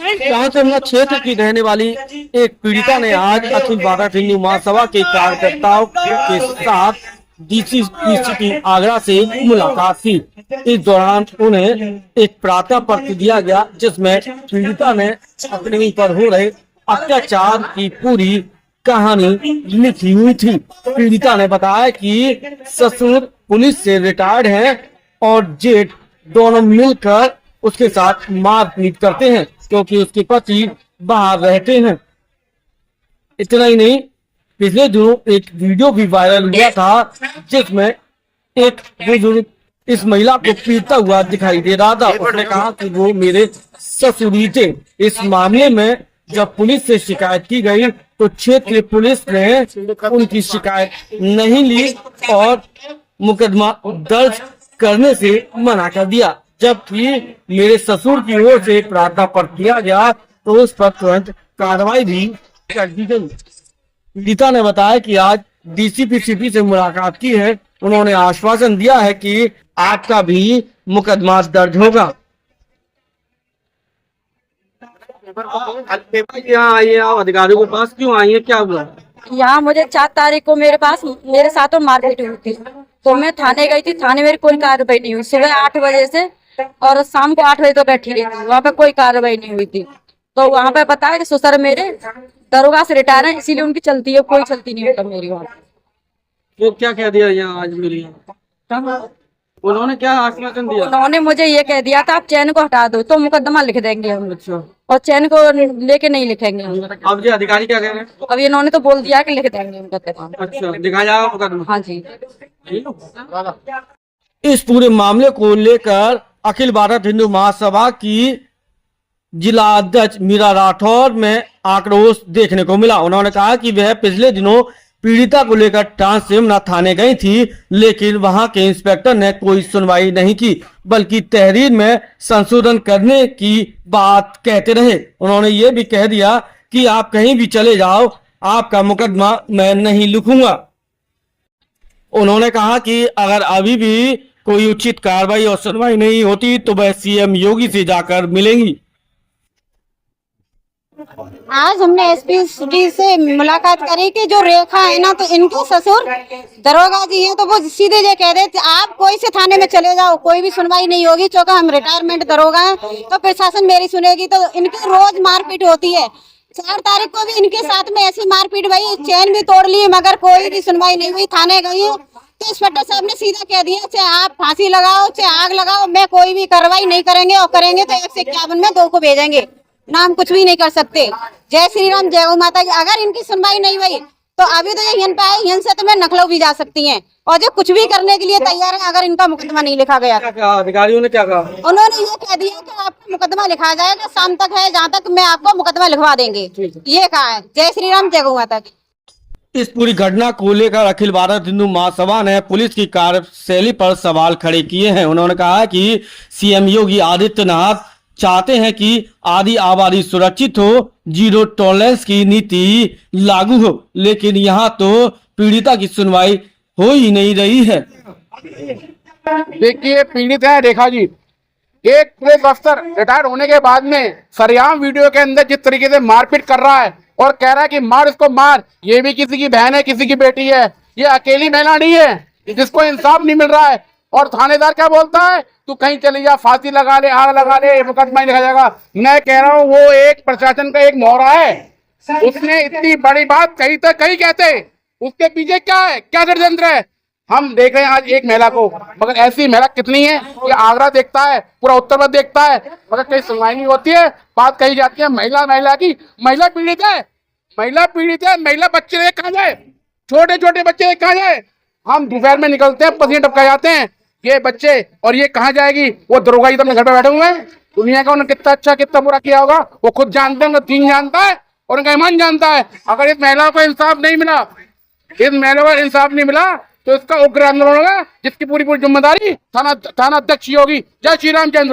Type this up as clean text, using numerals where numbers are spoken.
चांसना क्षेत्र की रहने वाली एक पीड़िता ने आज अखिल भारत हिंदू महासभा के कार्यकर्ताओं के साथ डीसीपी की आगरा से मुलाकात की। इस दौरान उन्हें एक प्रार्थना पत्र दिया गया, जिसमें पीड़िता ने अपने पर हो रहे अत्याचार की पूरी कहानी लिखी हुई थी। पीड़िता ने बताया कि ससुर पुलिस से रिटायर्ड हैं और जेठ दोनों मिलकर उसके साथ मारपीट करते हैं, क्योंकि उसके पति बाहर रहते हैं। इतना ही नहीं, पिछले दिनों एक वीडियो भी वायरल हुआ था, जिसमें एक बुजुर्ग इस महिला को पीटता हुआ दिखाई दे रहा था। उसने कहा कि वो मेरे ससुर ही थे। इस मामले में जब पुलिस से शिकायत की गई तो क्षेत्रीय पुलिस ने उनकी शिकायत नहीं ली और मुकदमा दर्ज करने से मना कर दिया। जबकि मेरे ससुर की ओर से प्रार्थना पत्र दिया गया तो उस पर तुरंत कार्रवाई भी कर दी गई। पीड़िता ने बताया कि आज डीसीपी सीपी से मुलाकात की है। उन्होंने आश्वासन दिया है कि आपका भी मुकदमा दर्ज होगा। यहाँ आई है, आप अधिकारियों के पास क्यों आई है, क्या हुआ? यहाँ मुझे 4 तारीख को मेरे साथ मारपीट हुई थी, तो मैं थाने गई थी। थाने मेरी कोई कार्रवाई नहीं हुई। सुबह 8 बजे से और शाम को 8 बजे तो बैठी रही थी, वहाँ पे कोई कार्रवाई नहीं हुई थी। तो वहाँ पे पता है कि ससुर मेरे दरोगा से रिटायर है, इसीलिए उनकी चलती है, कोई चलती नहीं होता मेरी वहाँ। तो क्या कह दिया यहाँ आज मिली? उन्होंने क्या आश्वासन दिया? उन्होंने मुझे ये कह दिया था आप चैन को हटा दो तो मुकदमा लिख देंगे हम। अच्छा। और चैन को लेके नहीं लिखेंगे हम। अब ये अधिकारी क्या कह रहे हैं? अब इन्होंने तो बोल दिया कि लिख देंगे मुकदमा। अच्छा, दिखाया जाएगा मुकदमा? हाँ जी। इस पूरे मामले को लेकर अखिल भारत हिंदू महासभा की जिला अध्यक्ष मीरा राठौर में आक्रोश देखने को मिला। उन्होंने कहा कि वह पिछले दिनों पीड़िता को लेकर ट्रांसयमुना थाने गई थी, लेकिन वहां के इंस्पेक्टर ने कोई सुनवाई नहीं की, बल्कि तहरीर में संशोधन करने की बात कहते रहे। उन्होंने ये भी कह दिया कि आप कहीं भी चले जाओ, आपका मुकदमा मैं नहीं लिखूंगा। उन्होंने कहा कि अगर अभी भी कोई उचित कार्रवाई और सुनवाई नहीं होती तो वह सीएम योगी से जाकर मिलेंगी। आज हमने एसपी सिटी से मुलाकात करी कि जो रेखा है ना, तो इनके ससुर दरोगा जी हैं, तो वो सीधे ये कह रहे थे आप कोई से थाने में चले जाओ, कोई भी सुनवाई नहीं होगी, क्योंकि हम रिटायरमेंट दरोगा हैं, तो प्रशासन मेरी सुनेगी। तो इनकी रोज मारपीट होती है। 4 तारीख को भी इनके साथ में ऐसी मारपीट भई, चैन भी तोड़ ली, मगर कोई भी सुनवाई नहीं हुई। थाने गई तो इंस्पेक्टर साहब ने सीधा कह दिया चाहे आप फांसी लगाओ चाहे आग लगाओ, मैं कोई भी कार्रवाई नहीं करेंगे, और करेंगे तो 151 में 2 को भेजेंगे, नाम कुछ भी नहीं कर सकते। जय श्री राम, जय गौ माता की। अगर इनकी सुनवाई नहीं हुई तो अभी तो ये हिन पे आए, हिन से तो मैं नकलो भी जा सकती हैं, और जो कुछ भी करने के लिए तैयार है अगर इनका मुकदमा नहीं लिखा गया। अधिकारियों ने क्या कहा? उन्होंने ये कह दिया कि आपका मुकदमा लिखा जाएगा, शाम तक है, जहाँ तक मैं आपको मुकदमा लिखवा देंगे, ये कहा है। जय श्री राम, जय गौ माता की। इस पूरी घटना को लेकर अखिल भारत हिंदू महासभा ने पुलिस की कार्यशैली पर सवाल खड़े किए हैं। उन्होंने कहा कि सीएम योगी आदित्यनाथ चाहते हैं कि आदि आबादी सुरक्षित हो, जीरो टॉलरेंस की नीति लागू हो, लेकिन यहाँ तो पीड़िता की सुनवाई हो ही नहीं रही है। देखिए, पीड़ित है रेखा जी, एक पुलिस अफसर रिटायर होने के बाद में सरेआम वीडियो के अंदर जिस तरीके से मारपीट कर रहा है और कह रहा है कि मार उसको मार, ये भी किसी की बहन है, किसी की बेटी है, ये अकेली महिला नहीं है जिसको इंसाफ नहीं मिल रहा है। और थानेदार क्या बोलता है, तू कहीं चली जा, फांसी लगा ले, आग लगा ले, मुकदमा ही लिखा जाएगा। मैं कह रहा हूँ वो एक प्रशासन का एक मोहरा है। उसने इतनी बड़ी बात कही तो कहीं कहते, उसके पीछे क्या है, क्या षड्यंत्र है। हम देख रहे हैं आज एक महिला को, मगर ऐसी महिला कितनी है। ये आगरा देखता है, पूरा उत्तर प्रदेश देखता है, मगर कहीं सुनवाई नहीं होती है। बात कही जाती है महिला की, महिला पीड़ित है, महिला बच्चे कहाँ जाए, छोटे छोटे बच्चे कहाँ जाए। हम दोपहर में निकलते हैं, पसीने टपका जाते हैं ये बच्चे, और ये कहाँ जाएगी। वो दरोगा जी तो अपने घर पे बैठे हुए हैं। दुनिया का उन्होंने कितना अच्छा कितना बुरा किया होगा वो खुद जानते हैं, उनका दीन जानता है और उनका ईमान जानता है। अगर इस महिला को इंसाफ नहीं मिला, तो इसका उग्र आंदोलन होगा, जिसकी पूरी जिम्मेदारी थाना अध्यक्ष होगी। जय श्री राम, जय हिंद।